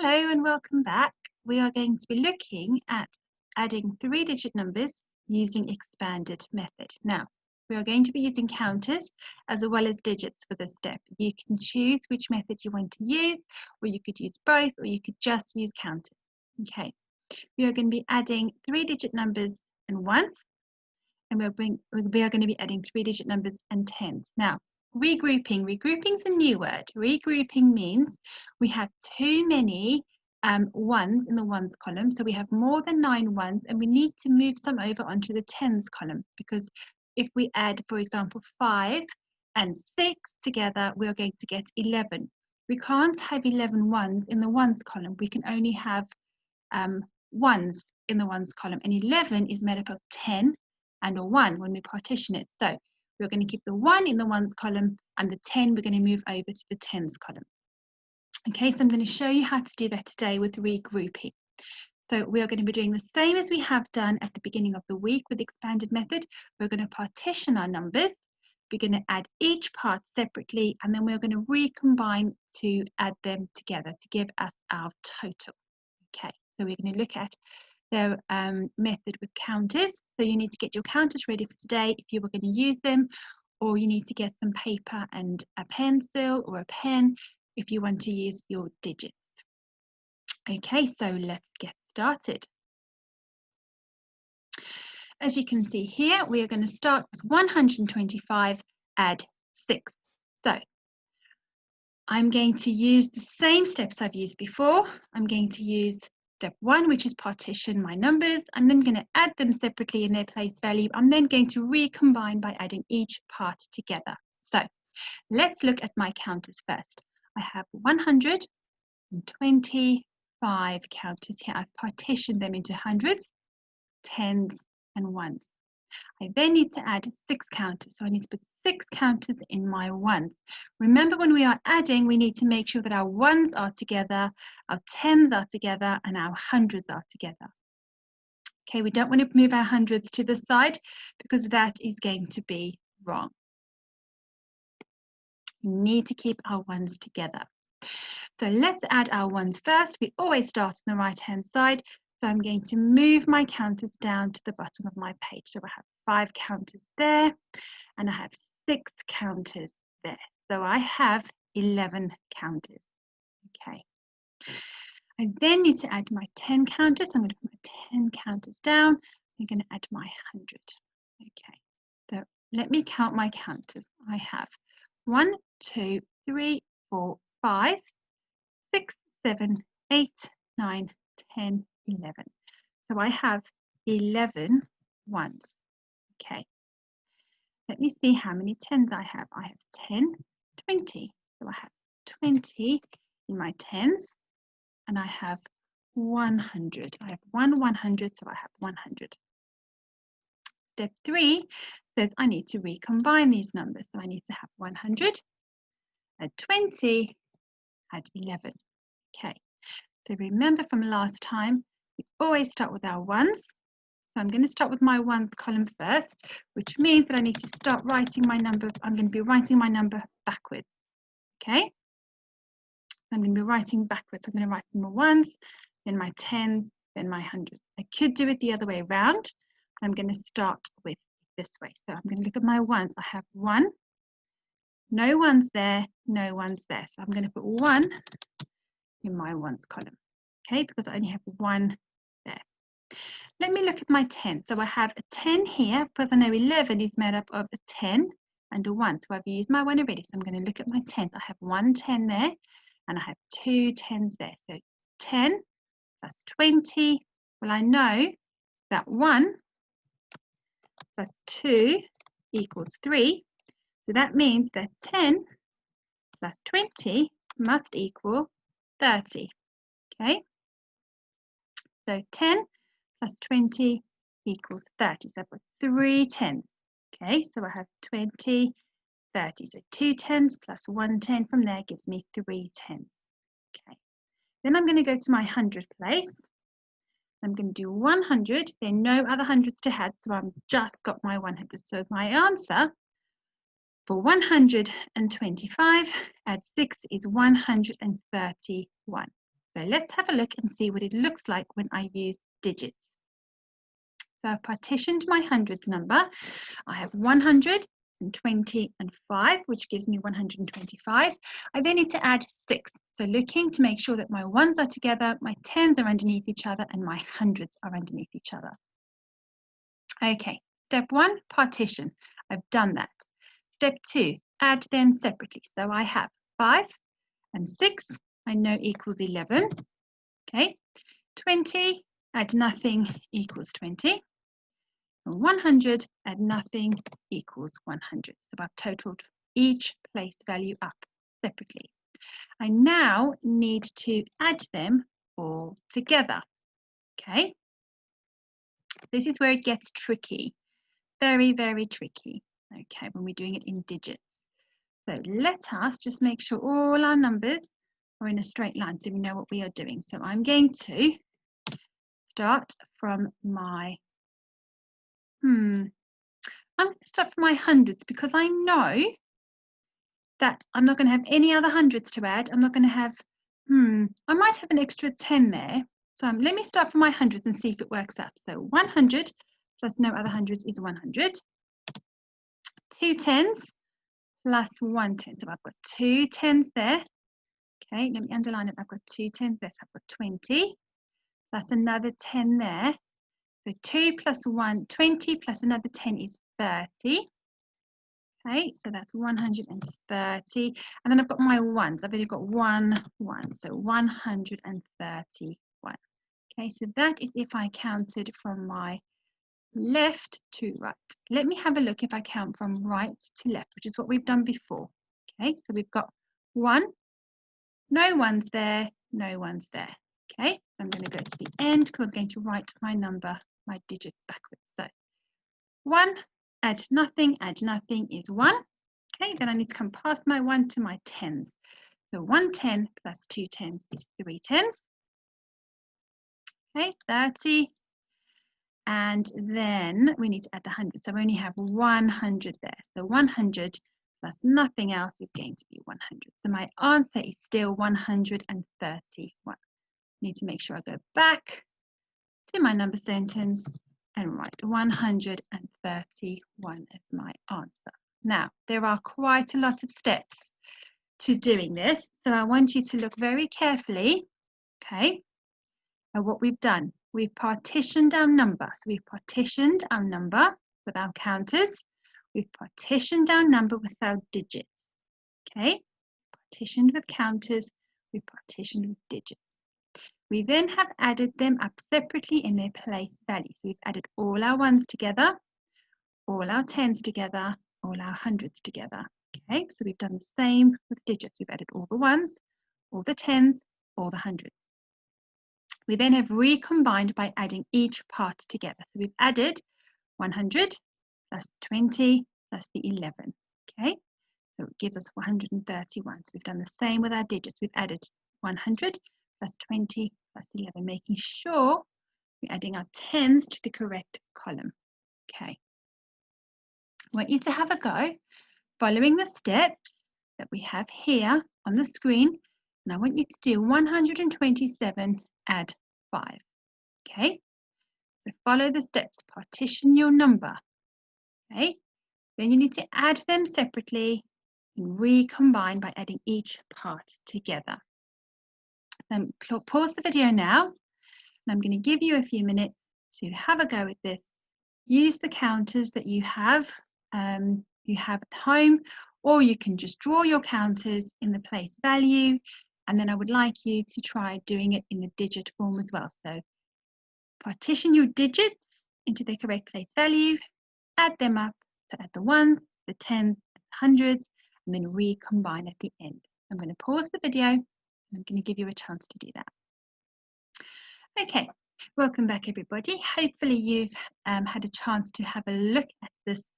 Hello and welcome back. We are going to be looking at adding three-digit numbers using expanded method. Now, we are going to be using counters as well as digits for this step. You can choose which method you want to use, or you could use both, or you could just use counters. Okay, we are going to be adding three-digit numbers and ones, and we are going to be adding three-digit numbers and tens. Now, regrouping is a new word. Regrouping means we have too many ones in the ones column, so we have more than 9 ones, and we need to move some over onto the tens column, because if we add, for example, 5 and 6 together, we are going to get 11. We can't have 11 ones in the ones column. We can only have ones in the ones column, and 11 is made up of 10 and a 1 when we partition it. So we're going to keep the 1 in the ones column, and the 10 we're going to move over to the tens column. Okay, so I'm going to show you how to do that today with regrouping. So we are going to be doing the same as we have done at the beginning of the week with the expanded method. We're going to partition our numbers. We're going to add each part separately, and then we're going to recombine to add them together to give us our total. Okay, so we're going to look at the method with counters. So you need to get your counters ready for today if you were going to use them, or you need to get some paper and a pencil or a pen if you want to use your digits. Okay, so let's get started. As you can see here, we are going to start with 125, add 6. So I'm going to use the same steps I've used before. I'm going to use step 1, which is partition my numbers. I'm then going to add them separately in their place value. I'm then going to recombine by adding each part together. So let's look at my counters first. I have 125 counters here. I've partitioned them into hundreds, tens, and ones. I then need to add 6 counters. So I need to put 6 counters in my ones. Remember, when we are adding, we need to make sure that our ones are together, our tens are together, and our hundreds are together. Okay, we don't want to move our hundreds to the side because that is going to be wrong. We need to keep our ones together. So let's add our ones first. We always start on the right-hand side. So I'm going to move my counters down to the bottom of my page. So I have 5 counters there, and I have 6 counters there. So I have 11 counters. Okay. I then need to add my 10 counters. I'm going to put my 10 counters down. I'm going to add my 100. Okay. So let me count my counters. I have 1, 2, 3, 4, 5, 6, 7, 8, 9, 10, 11. So I have 11 ones. Okay. Let me see how many tens I have. I have 10, 20. So I have 20 in my tens, and I have 100. I have 100, so I have 100. Step 3 says I need to recombine these numbers. So I need to have 100, add 20, add 11. Okay. So remember from last time, we always start with our ones. So I'm going to start with my ones column first, which means that I need to start writing my number. I'm going to be writing my number backwards. Okay. I'm going to be writing backwards. I'm going to write my ones, then my tens, then my hundreds. I could do it the other way around. I'm going to start with this way. So I'm going to look at my ones. I have 1, no ones there, no ones there. So I'm going to put 1 in my ones column. Okay, because I only have 1 there. Let me look at my 10. So I have a 10 here, because I know 11 is made up of a 10 and a 1. So I've used my 1 already. So I'm going to look at my 10s. I have 1 10 there, and I have 2 10s there. So 10 plus 20. Well, I know that 1 plus 2 equals 3. So that means that 10 plus 20 must equal 30. Okay. So 10 plus 20 equals 30. So I've got 3 tens. Okay, so I have 20, 30. So 2 tens plus 1 10 from there gives me 3 tens. Okay, then I'm going to go to my 100 place. I'm going to do 100. There are no other hundreds to add, so I've just got my 100. So my answer for 125 add 6 is 131. So let's have a look and see what it looks like when I use digits. So I've partitioned my hundreds number. I have 100 and 20 and 5, which gives me 125. I then need to add 6. So looking to make sure that my ones are together, my tens are underneath each other, and my hundreds are underneath each other. Okay, step 1, partition. I've done that. Step 2, add them separately. So I have 5 and 6, I know equals 11. Okay, 20, add nothing equals 20. 100 add nothing equals 100. So I've totaled each place value up separately. I now need to add them all together. Okay, this is where it gets tricky. Very, very tricky. Okay, when we're doing it in digits. So let us just make sure all our numbers are in a straight line so we know what we are doing. So I'm going to start from my I'm going to start from my hundreds because I know that I'm not going to have any other hundreds to add. I'm not going to have, I might have an extra 10 there. So let me start from my hundreds and see if it works out. So 100 plus no other hundreds is 100. 2 tens plus 1 10. So I've got 2 tens there. Okay, let me underline it. I've got 2 tens there. So I've got 20 plus another 10 there. So 2 plus 1, 20 plus another 10 is 30. Okay, so that's 130. And then I've got my ones. I've only got 1, 1. So 131. Okay, so that is if I counted from my left to right. Let me have a look if I count from right to left, which is what we've done before. Okay, so we've got 1, no ones there, no ones there. Okay, I'm going to go to the end because I'm going to write my number, my digit backwards. So 1, add nothing is 1. Okay, then I need to come past my 1 to my tens. So 1 10 plus 2 tens is 3 tens. Okay, 30. And then we need to add the 100. So I only have 100 there. So 100 plus nothing else is going to be 100. So my answer is still 131. Need to make sure I go back to my number sentence and write 131 as my answer. Now, there are quite a lot of steps to doing this, so I want you to look very carefully, okay, at what we've done. We've partitioned our number. So we've partitioned our number with our counters. We've partitioned our number with our digits, okay? Partitioned with counters, we've partitioned with digits. We then have added them up separately in their place value. So we've added all our ones together, all our tens together, all our hundreds together. Okay, so we've done the same with digits. We've added all the ones, all the tens, all the hundreds. We then have recombined by adding each part together. So we've added 100 plus 20 plus the 11. Okay, so it gives us 131. So we've done the same with our digits. We've added 100 plus 20 plus 11, making sure we're adding our tens to the correct column. Okay. I want you to have a go following the steps that we have here on the screen. And I want you to do 127 add 5. Okay. So follow the steps, partition your number. Okay. Then you need to add them separately and recombine by adding each part together. Then pause the video now, and I'm going to give you a few minutes to have a go at this. Use the counters that you have at home, or you can just draw your counters in the place value, and then I would like you to try doing it in the digit form as well. So partition your digits into the correct place value, add them up, so add the ones, the tens, the hundreds, and then recombine at the end. I'm going to pause the video, and I'm going to give you a chance to do that. Okay, welcome back everybody. Hopefully you've had a chance to have a look at this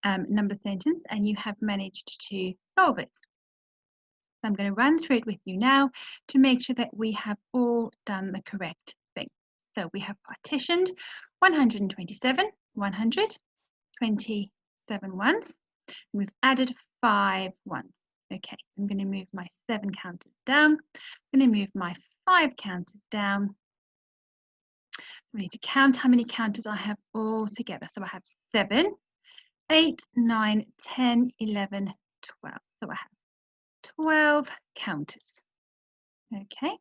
number sentence and you have managed to solve it. So I'm going to run through it with you now to make sure that we have all done the correct thing. So we have partitioned 127, 127 ones, and we've added 5 ones. Okay, I'm going to move my 7 counters down. I'm going to move my 5 counters down. I need to count how many counters I have all together. So I have 7, 8, 9, 10, 11, 12. So I have 12 counters. Okay,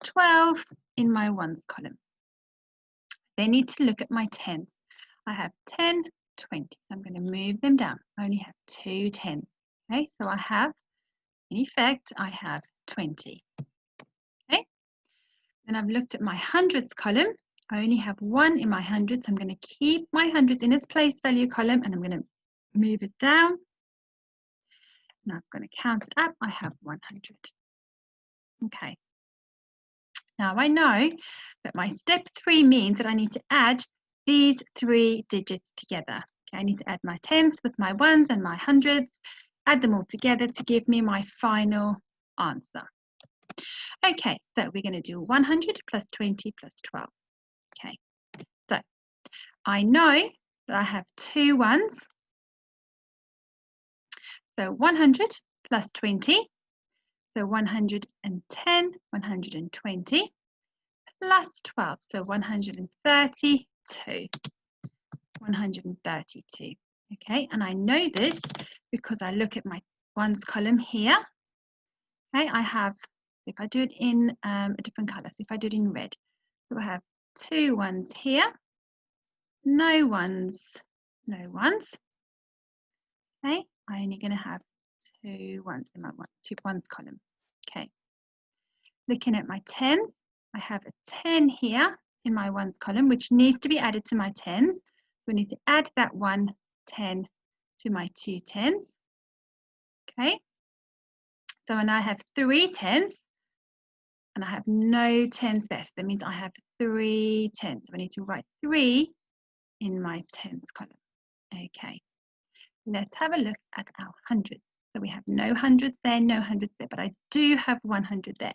12 in my ones column. They need to look at my tens. I have 10, 20. So I'm going to move them down. I only have 2 tens. Okay, so I have, in effect, I have 20. Okay, then I've looked at my hundreds column. I only have 1 in my hundreds. I'm going to keep my hundreds in its place value column and I'm going to move it down. Now I'm going to count it up. I have 100. Okay. Now I know that my step 3 means that I need to add these 3 digits together. Okay, I need to add my tens with my ones and my hundreds, add them all together to give me my final answer. Okay, so we're going to do 100 plus 20 plus 12. Okay, so I know that I have 2 ones. So 100 plus 20, so 110, 120 plus 12, so 132. 132. Okay, and I know this because I look at my ones column here. Okay, I have, if I do it in a different color, so if I do it in red, so I have 2 ones here, no ones, no ones. Okay, I'm only going to have 2 ones in my 2 ones column. Okay, looking at my tens, I have a 10 here in my ones column, which needs to be added to my tens. So I need to add that 1 10 to my 2 tens. Okay, so when I have 3 tens and I have no tens there, so that means I have 3 tens. So I need to write 3 in my tens column. Okay, let's have a look at our hundreds. So we have no hundreds there, no hundreds there, but I do have 100 there.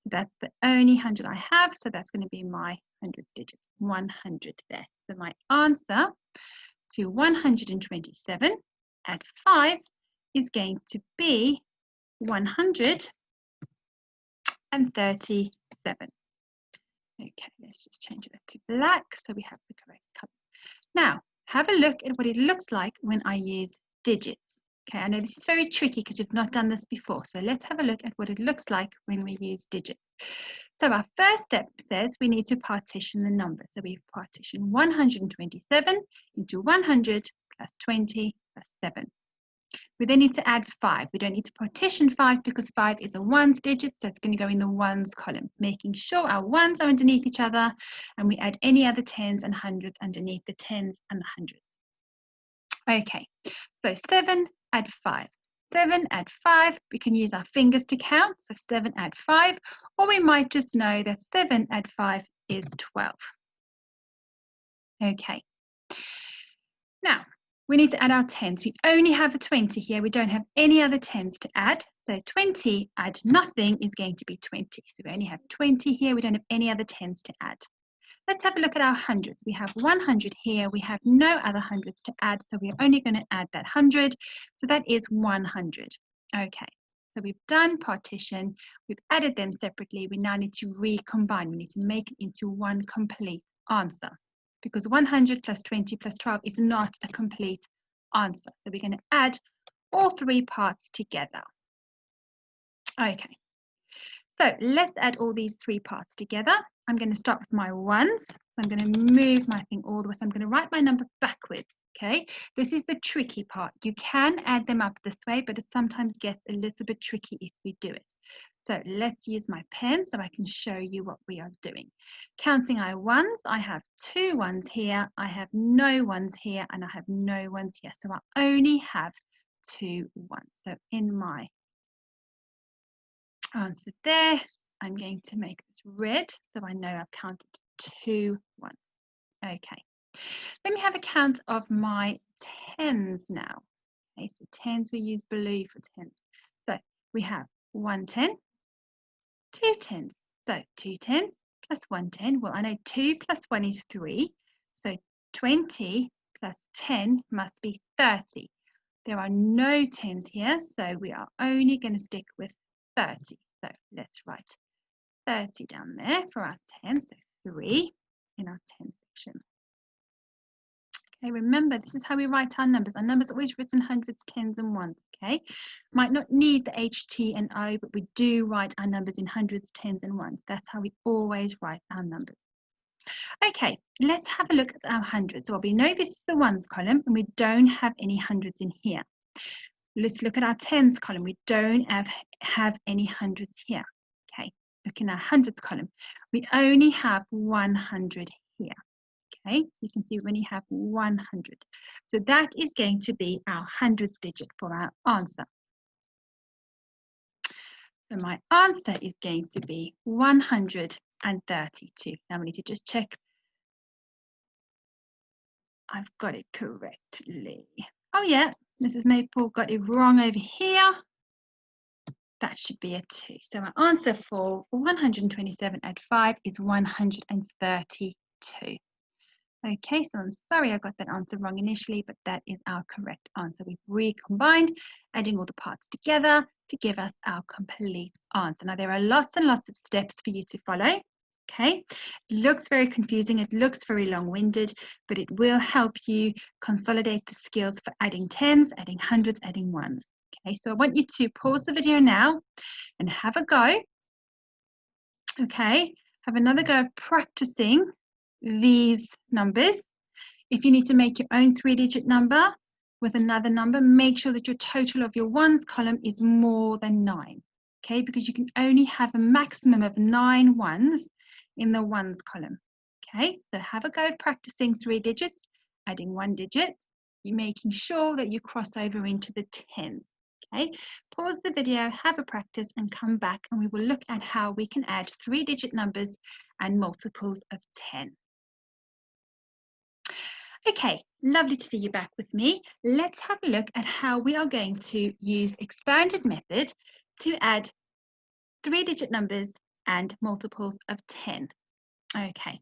So that's the only 100 I have, so that's going to be my 100 digits, 100 there. So my answer to 127 add 5 is going to be 137. Okay, let's just change that to black so we have the correct color. Now, have a look at what it looks like when I use digits. Okay, I know this is very tricky because we've not done this before. So let's have a look at what it looks like when we use digits. So our first step says we need to partition the number. So we partition 127 into 100 plus 20 plus 7. We then need to add 5. We don't need to partition 5 because 5 is a ones digit, so it's going to go in the ones column, making sure our ones are underneath each other, and we add any other tens and hundreds underneath the tens and the hundreds. Okay, so 7 add 5. 7 add 5, we can use our fingers to count, so 7 add 5, or we might just know that 7 add 5 is 12. Okay, now we need to add our tens. We only have a 20 here, we don't have any other tens to add, so 20 add nothing is going to be 20, so we only have 20 here, we don't have any other tens to add. Let's have a look at our hundreds. We have 100 here. We have no other hundreds to add, so we're only going to add that 100. So that is 100. Okay, so we've done partition. We've added them separately. We now need to recombine. We need to make it into one complete answer because 100 plus 20 plus 12 is not a complete answer. So we're going to add all 3 parts together. Okay. So let's add all these 3 parts together. I'm going to start with my ones. So I'm going to move my thing all the way. So I'm going to write my number backwards. Okay, this is the tricky part. You can add them up this way, but it sometimes gets a little bit tricky if we do it. So let's use my pen so I can show you what we are doing. Counting our ones, I have 2 ones here, I have no ones here, and I have no ones here. So I only have 2 ones. So in my answer there, I'm going to make this red so I know I've counted 2 ones. Okay, let me have a count of my tens now. Okay, so tens, we use blue for tens. So we have 1 10, 2 tens. So 2 tens plus 1 10. Well, I know 2 plus 1 is 3. So 20 plus 10 must be 30. There are no tens here, so we are only going to stick with 30. So let's write 30 down there for our 10, so 3 in our 10 section. Okay, remember, this is how we write our numbers. Our numbers are always written hundreds, tens, and ones, okay? Might not need the H, T, and O, but we do write our numbers in hundreds, tens, and ones. That's how we always write our numbers. Okay, let's have a look at our hundreds. Well, we know this is the ones column, and we don't have any hundreds in here. Let's look at our tens column. We don't have any hundreds here. Okay, look in our hundreds column. We only have 100 here. Okay, so you can see we only have 100. So that is going to be our hundreds digit for our answer. So my answer is going to be 132. Now we need to just check I've got it correctly. Oh yeah, Mrs. Maple got it wrong over here. That should be a 2. So our answer for 127 add 5 is 132. Okay, so I'm sorry I got that answer wrong initially, but that is our correct answer. We've recombined, adding all the parts together to give us our complete answer. Now, there are lots and lots of steps for you to follow. Okay, it looks very confusing, it looks very long-winded, but it will help you consolidate the skills for adding tens, adding hundreds, adding ones. Okay, so I want you to pause the video now and have a go. Okay, have another go of practicing these numbers. If you need to make your own 3-digit number with another number, make sure that your total of your ones column is more than 9. Okay, because you can only have a maximum of 9 ones in the ones column. Okay, so have a go at practicing 3 digits, adding 1 digit. You're making sure that you cross over into the tens. Okay, pause the video, have a practice, and come back, and we will look at how we can add 3-digit numbers and multiples of 10. Okay, lovely to see you back with me. Let's have a look at how we are going to use expanded method to add 3-digit numbers and multiples of 10. Okay,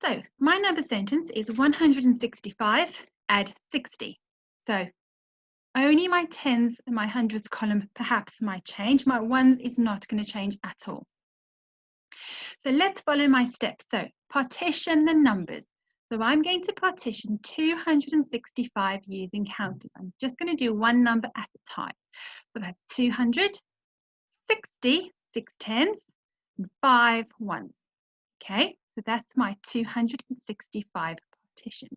so my number sentence is 165 add 60. So only my tens and my hundreds column perhaps might change. My ones is not going to change at all. So let's follow my steps. So partition the numbers. So I'm going to partition 265 using counters. I'm just going to do one number at a time. So I have 260, 6 tens, and 5 ones. Okay, so that's my 265 partitioned.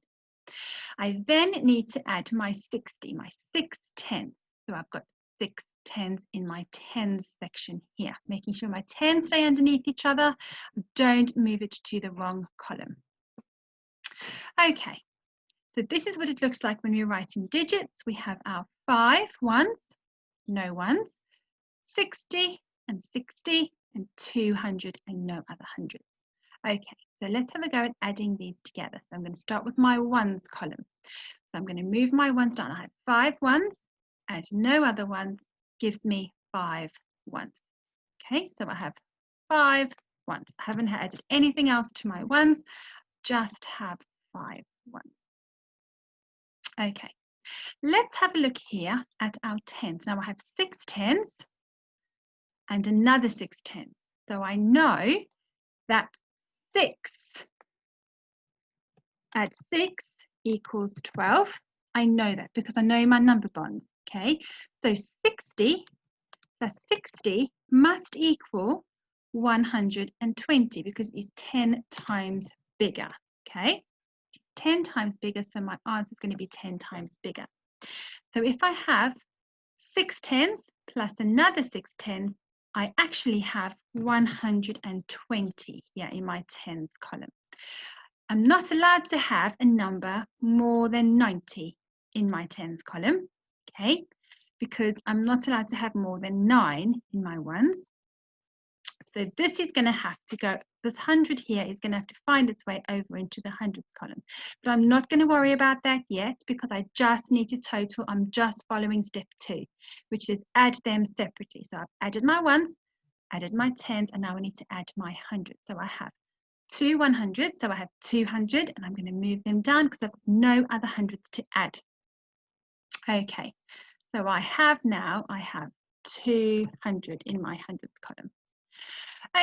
I then need to add my 60, my 6 tens. So I've got 6 tens in my tens section here, making sure my tens stay underneath each other. Don't move it to the wrong column. Okay, so this is what it looks like when we're writing digits. We have our 5 ones, no ones, 60 and 60 and 200 and no other hundreds. Okay, so let's have a go at adding these together. So I'm going to start with my ones column. So I'm going to move my ones down. I have 5 ones and no other ones gives me 5 ones. Okay, so I have 5 ones. I haven't added anything else to my ones, just have 5 ones. Okay, let's have a look here at our tens. Now I have 6 tens and another 6 tens. So I know that 6 add 6 equals 12. I know that because I know my number bonds. Okay, so 60 plus 60 must equal 120 because it's 10 times bigger. Okay, 10 times bigger, so my answer is going to be 10 times bigger. So if I have 6 tens plus another 6 tens, I actually have 120 here in my tens column. I'm not allowed to have a number more than 90 in my tens column, okay, because I'm not allowed to have more than 9 in my ones. So this is going to have to go, this 100 here is going to have to find its way over into the hundreds column. But I'm not going to worry about that yet because I just need to total. I'm just following step 2, which is add them separately. So I've added my ones, added my tens, and now I need to add my hundreds. So I have 2 100s, so I have 200, and I'm going to move them down because I've got no other hundreds to add. Okay, so I have 200 in my hundreds column.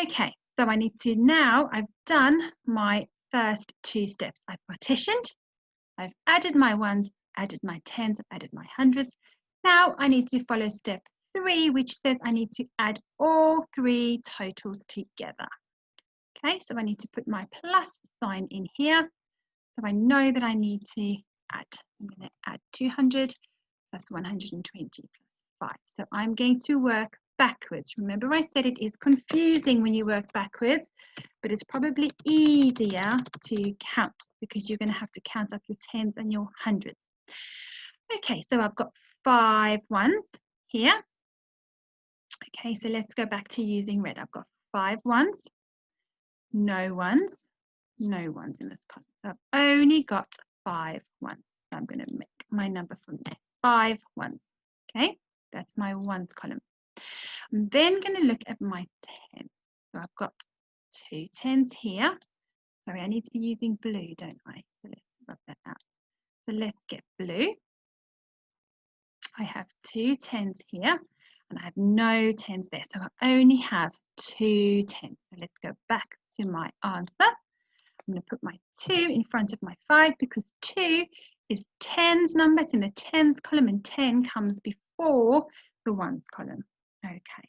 Okay, so I need to now, I've done my first 2 steps. I've partitioned, I've added my ones, added my tens, I've added my hundreds. Now I need to follow step 3, which says I need to add all 3 totals together. Okay, so I need to put my plus sign in here. So I know that I need to add. I'm going to add 200 plus 120 plus 5. So I'm going to work backwards. Remember I said it is confusing when you work backwards, but it's probably easier to count because you're going to have to count up your tens and your hundreds. Okay, so I've got 5 ones here. Okay, so let's go back to using red. I've got 5 ones, no ones, no ones in this column. So I've only got 5 ones. So I'm going to make my number from there. 5 ones. Okay, that's my ones column. I'm then going to look at my tens. So I've got 2 tens here. Sorry, I need to be using blue, don't I? So let's rub that out. So let's get blue. I have 2 tens here and I have no tens there. So I only have 2 tens. So let's go back to my answer. I'm going to put my 2 in front of my 5 because 2 is tens number. It's in the tens column and 10 comes before the ones column. Okay.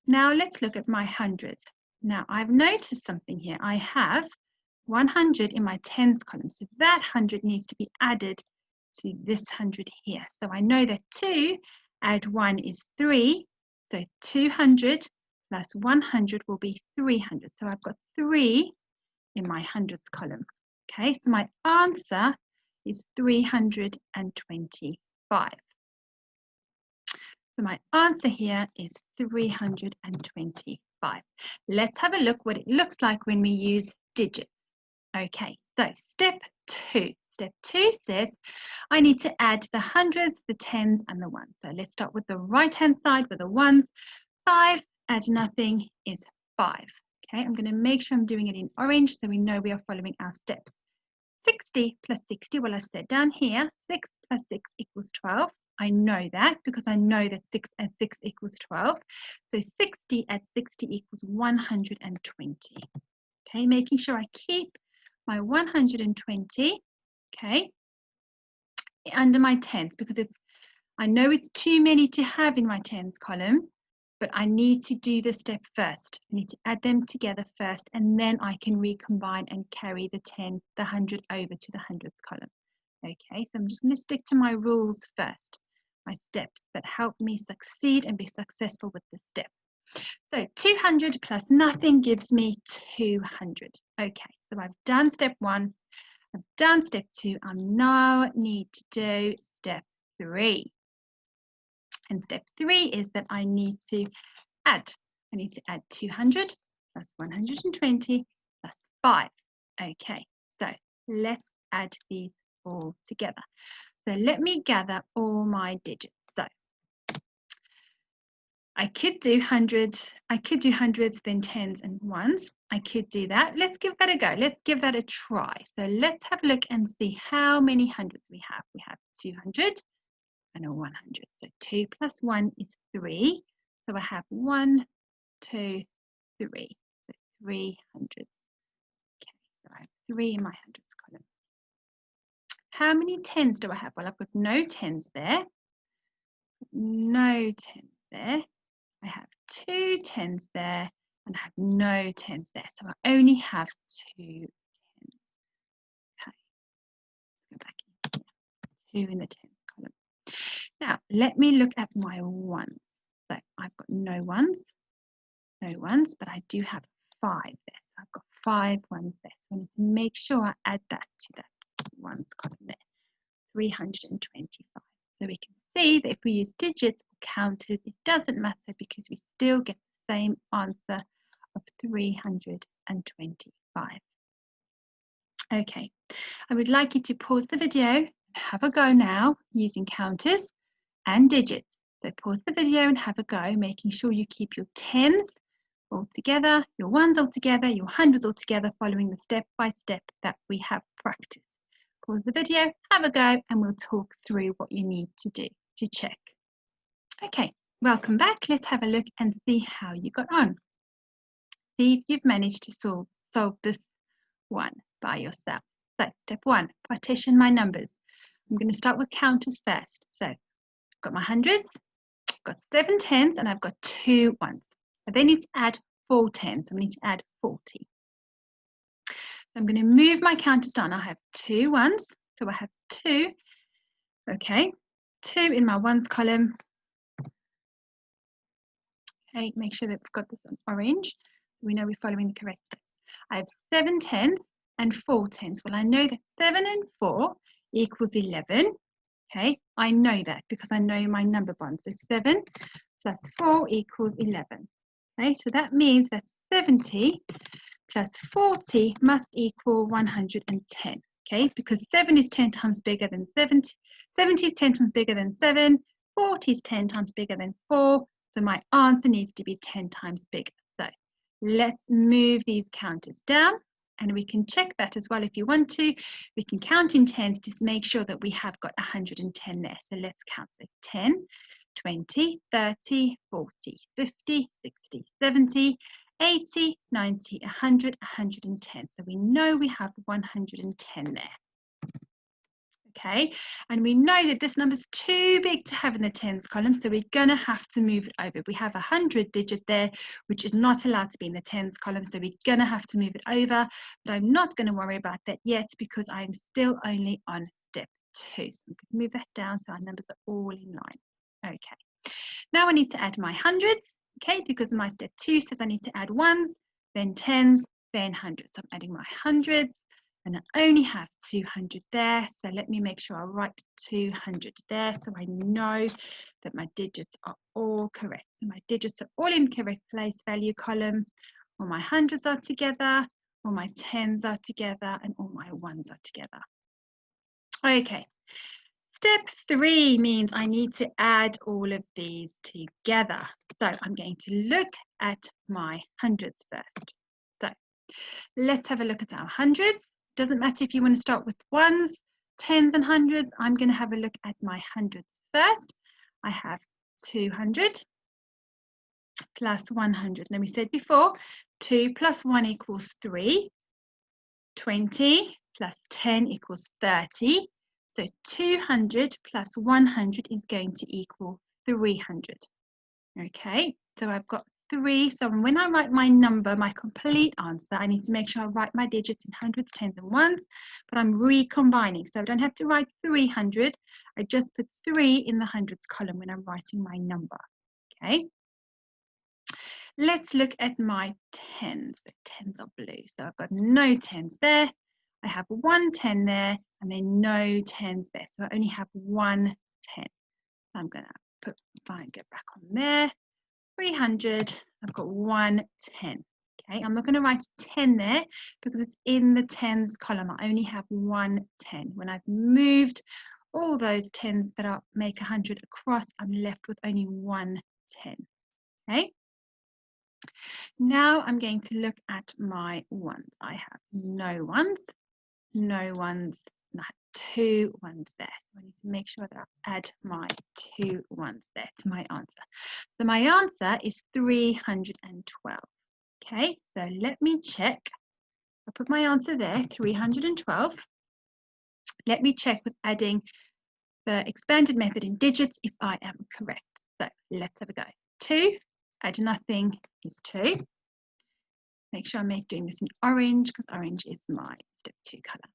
Now let's look at my hundreds. Now I've noticed something here. I have 100 in my tens column. So that 100 needs to be added to this 100 here. So I know that 2 add 1 is 3. So 200 plus 100 will be 300. So I've got 3 in my hundreds column. Okay, so my answer is 325. So my answer here is 325. Let's have a look what it looks like when we use digits. Okay, so step 2. Step 2 says I need to add the hundreds, the tens, and the ones. So let's start with the right-hand side with the ones. 5 add nothing is 5. Okay, I'm going to make sure I'm doing it in orange so we know we are following our steps. 60 plus 60, well, I've said down here, 6 plus 6 equals 12. I know that because I know that 6 and 6 equals 12. So 60 at 60 equals 120. Okay, making sure I keep my 120, okay, under my tens because I know it's too many to have in my tens column, but I need to do the step first. I need to add them together first, and then I can recombine and carry the 10, the 100 over to the hundreds column. Okay, so I'm just going to stick to my rules first, my steps that help me succeed and be successful with this step. So 200 plus nothing gives me 200. Okay, so I've done step 1, I've done step 2, I now need to do step 3. And step 3 is that I need to add. I need to add 200 plus 120 plus 5. Okay, so let's add these all together. So let me gather all my digits. So I could do hundreds, then tens and ones. I could do that. Let's give that a go. Let's give that a try. So let's have a look and see how many hundreds we have. We have 200 and a 100. So 2 plus 1 is 3. So I have 1, 2, 3. So 300. Okay, so I have 3 in my hundreds column. How many tens do I have? Well, I've got no tens there. No tens there. I have 2 tens there and I have no tens there. So I only have 2 tens. Okay, let's go back in. 2 in the tens column. Now, let me look at my ones. So I've got no ones, but I do have 5 there. So I've got 5 ones there. So I need to make sure I add that to that ones column there. 325. So we can see that if we use digits or counters, it doesn't matter because we still get the same answer of 325. Okay, I would like you to pause the video and have a go now using counters and digits. So pause the video and have a go, making sure you keep your tens all together, your ones all together, your hundreds all together, following the step by step that we have practiced. Pause the video, have a go, and we'll talk through what you need to do to check. Okay, welcome back. Let's have a look and see how you got on. see if you've managed to solve this one by yourself. So step 1, partition my numbers. I'm going to start with counters first. So I've got my hundreds, I've got 7 tens, and I've got 2 ones. I then need to add 4 tens. I need to add 40. So I'm going to move my counters down. I have 2 ones, so I have 2. Okay, 2 in my ones column. Okay, make sure that we've got this on orange. We know we're following the correct steps. I have 7 tens and 4 tens. Well, I know that 7 and 4 equals 11. Okay, I know that because I know my number bond. So 7 plus 4 equals 11. Okay, so that means that 70 plus 40 must equal 110. Okay, because 7 is 10 times bigger than 70. 70 is 10 times bigger than 7. 40 is 10 times bigger than 4. So my answer needs to be 10 times bigger. So let's move these counters down, and we can check that as well if you want to. We can count in tens to make sure that we have got 110 there. So let's count. So 10, 20, 30, 40, 50, 60, 70, 80, 90, 100, 110. So we know we have 110 there. Okay, and we know that this number is too big to have in the tens column, so we're going to have to move it over. We have a 100 digit there, which is not allowed to be in the tens column, so we're going to have to move it over, but I'm not going to worry about that yet because I'm still only on step 2. So I'm going to move that down so our numbers are all in line. Okay, now I need to add my hundreds, okay, because my step 2 says I need to add ones, then tens, then hundreds. So I'm adding my hundreds. And I only have 200 there, so let me make sure I write 200 there so I know that my digits are all correct. So my digits are all in correct place value column, all my hundreds are together, all my tens are together, and all my ones are together. Okay, step 3 means I need to add all of these together. So I'm going to look at my hundreds first. So let's have a look at our hundreds. Doesn't matter if you want to start with ones, tens and hundreds. I'm going to have a look at my hundreds first. I have 200 plus 100. Now we said before, 2 plus 1 equals 3. 20 plus 10 equals 30. So 200 plus 100 is going to equal 300. Okay, so I've got 3. So when I write my number, my complete answer, I need to make sure I write my digits in hundreds, tens, and ones, but I'm recombining. So I don't have to write 300. I just put 3 in the hundreds column when I'm writing my number. Okay. Let's look at my tens. The tens are blue. So I've got no tens there. I have 1 10 there, and then no tens there. So I only have 1 10. So I'm going to put, get back on there. 300, I've got 1 10. Okay, I'm not going to write 10 there because it's in the tens column. I only have 1 10. When I've moved all those tens that make 100 across, I'm left with only 1 10. Okay, now I'm going to look at my ones. I have no ones, no ones, and I have 2 ones there. So I need to make sure that I add my 2 ones there to my answer. So my answer is 312. Okay, so let me check. I'll put my answer there, 312. Let me check with adding the expanded method in digits if I am correct. So let's have a go. 2, add nothing is 2. Make sure I'm doing this in orange because orange is my step 2 color.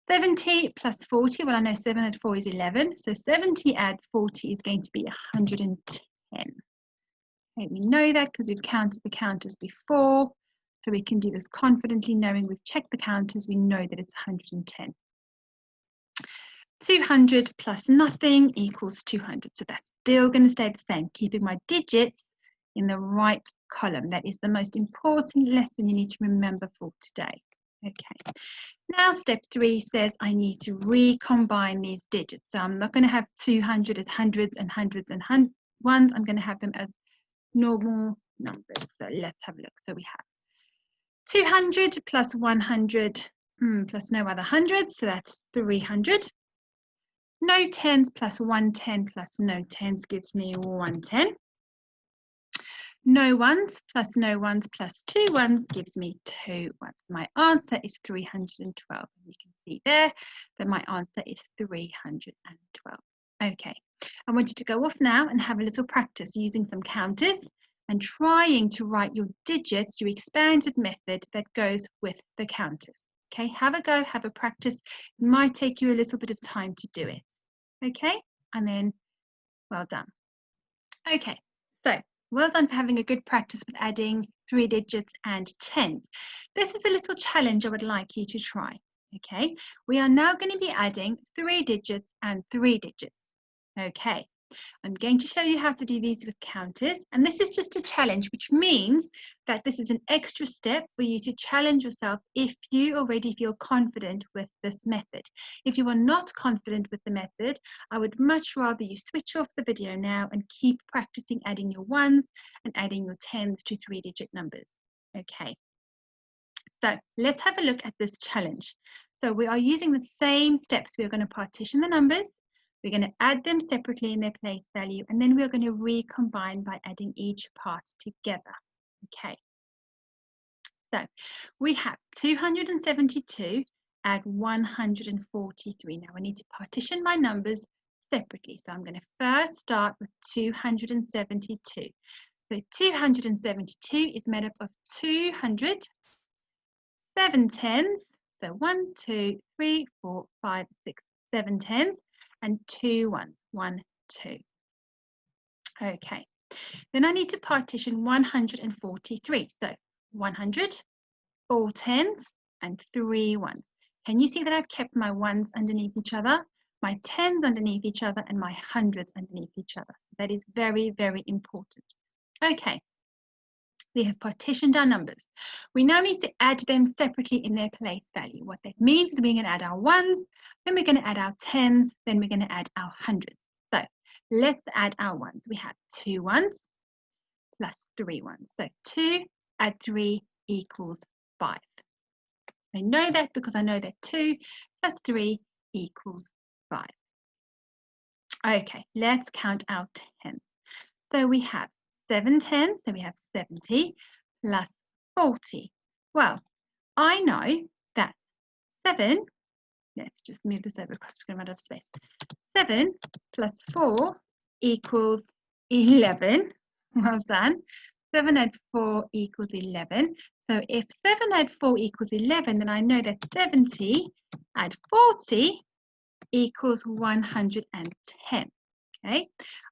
70 plus 40, well I know 7 add 4 is 11, so 70 add 40 is going to be 110. Okay, we know that because we've counted the counters before, so we can do this confidently knowing we've checked the counters, we know that it's 110. 200 plus nothing equals 200, so that's still going to stay the same, keeping my digits in the right column. That is the most important lesson you need to remember for today. Okay, now step 3 says I need to recombine these digits. So I'm not going to have 200 as hundreds and hundreds and ones. I'm going to have them as normal numbers. So let's have a look. So we have 200 plus 100 plus no other hundreds. So that's 300. No tens plus 110 plus no tens gives me 110. No ones plus no ones plus 2 ones gives me 2 ones. My answer is 312. You can see there that my answer is 312. Okay, I want you to go off now and have a little practice using some counters and trying to write your digits, your expanded method that goes with the counters. Okay, have a go, have a practice. It might take you a little bit of time to do it. Okay, and then well done. Okay, so well done for having a good practice with adding 3 digits and tens. This is a little challenge I would like you to try. Okay, we are now going to be adding 3 digits and 3 digits. Okay, I'm going to show you how to do these with counters, and this is just a challenge, which means that this is an extra step for you to challenge yourself if you already feel confident with this method. If you are not confident with the method, I would much rather you switch off the video now and keep practicing adding your ones and adding your tens to 3-digit numbers. Okay, so let's have a look at this challenge. So we are using the same steps. We are going to partition the numbers. We're going to add them separately in their place value, and then we're going to recombine by adding each part together. Okay. So we have 272 add 143. Now I need to partition my numbers separately. So I'm going to first start with 272. So 272 is made up of 200, 7 tens, so 1, 2, 3, 4, 5, 6, 7 tens, and 2 ones, 1, 2. Okay, then I need to partition 143. So 100, 4 tens, and 3 ones. Can you see that I've kept my ones underneath each other, my tens underneath each other, and my hundreds underneath each other? That is very, very important. Okay. We have partitioned our numbers. We now need to add them separately in their place value. What that means is we're going to add our ones, then we're going to add our tens, then we're going to add our hundreds. So let's add our ones. We have 2 ones plus 3 ones. So 2 add 3 equals 5. I know that because I know that 2 plus 3 equals 5. Okay, let's count our tens. So we have 7 tens, so we have 70 plus 40. Well, I know that 7, let's just move this over across, we're going to run out of space. 7 plus 4 equals 11. Well done. 7 add 4 equals 11. So if 7 add 4 equals 11, then I know that 70 add 40 equals 110. Okay,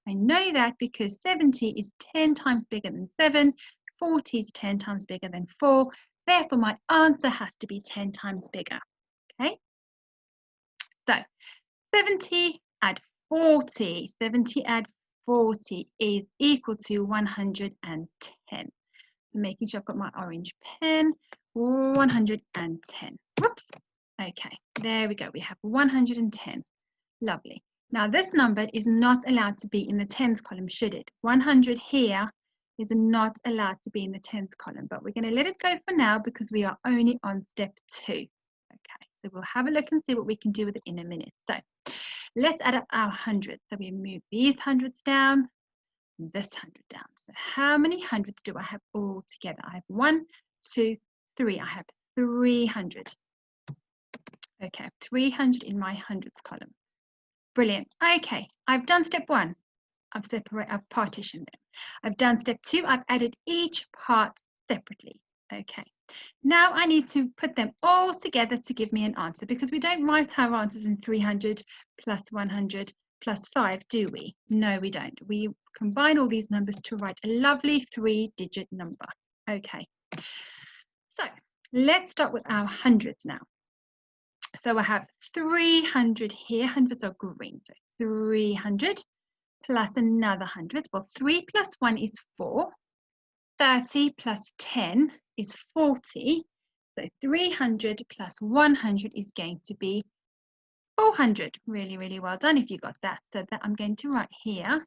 I know that because 70 is 10 times bigger than 7, 40 is 10 times bigger than 4, therefore my answer has to be 10 times bigger. Okay, so 70 add 40, 70 add 40 is equal to 110. I'm making sure I've got my orange pen, 110. Whoops, okay, there we go, we have 110. Lovely. Now this number is not allowed to be in the tens column, should it? 100 here is not allowed to be in the tens column, but we're going to let it go for now because we are only on step 2. Okay, so we'll have a look and see what we can do with it in a minute. So let's add up our hundreds. So we move these hundreds down, this 100 down. So how many hundreds do I have all together? I have 1, 2, 3. I have 300. Okay, 300 in my hundreds column. Brilliant. Okay, I've done step 1. I've partitioned them. I've done step 2. I've added each part separately. Okay. Now I need to put them all together to give me an answer, because we don't write our answers in 300 plus 100 plus 5, do we? No, we don't. We combine all these numbers to write a lovely 3-digit number. Okay. So let's start with our hundreds now. So I have 300 here. Hundreds are green. So 300 plus another 100. Well, 3 plus 1 is 4. 30 plus 10 is 40. So 300 plus 100 is going to be 400. Really, really well done if you got that. So that I'm going to write here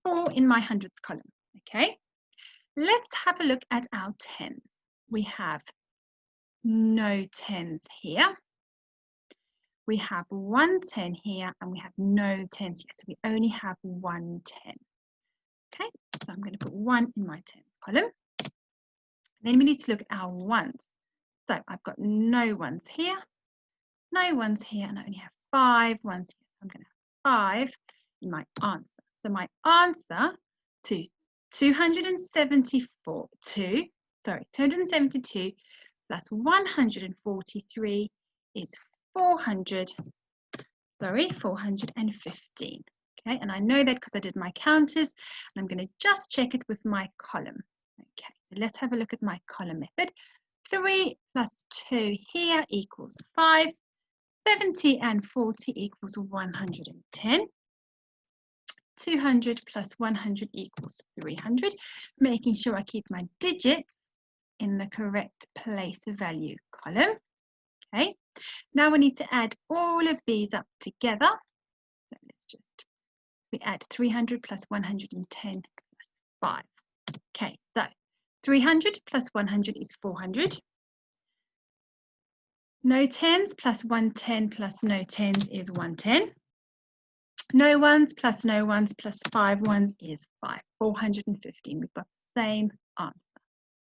4 in my hundreds column. Okay. Let's have a look at our tens. We have no tens here. We have 1 10 here and we have no 10s here. So we only have 1 10. Okay, so I'm going to put 1 in my tens column. Then we need to look at our ones. So I've got no ones here, no ones here, and I only have 5 ones here. So I'm going to have 5 in my answer. So my answer to 272 plus 143 is 415. Okay, and I know that because I did my counters, and I'm going to just check it with my column. Okay, so let's have a look at my column method. 3 plus 2 here equals 5. 70 and 40 equals 110. 200 plus 100 equals 300, making sure I keep my digits in the correct place value column. Okay, now we need to add all of these up together. So we add 300 plus 110 plus 5. Okay, so 300 plus 100 is 400. No tens plus 110 plus no tens is 110. No ones plus no ones plus 5 ones is 5. 415. We've got the same answer.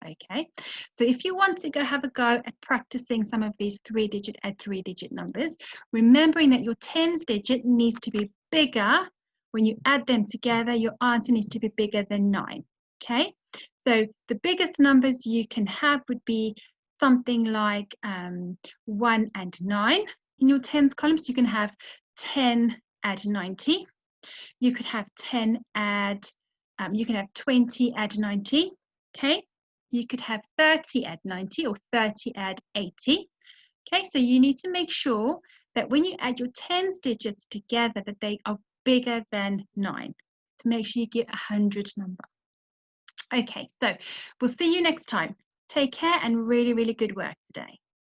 Okay, so if you want to have a go at practicing some of these 3-digit and 3-digit numbers, remembering that your tens digit needs to be bigger. When you add them together, your answer needs to be bigger than 9. Okay, so the biggest numbers you can have would be something like 1 and 9 in your tens column. So you can have 10 add 90. You could have 10 add, you can have 20 add 90. Okay, you could have 30 add 90 or 30 add 80. Okay, so you need to make sure that when you add your tens digits together that they are bigger than 9 to make sure you get 100 number. Okay, so we'll see you next time. Take care and really, really good work today.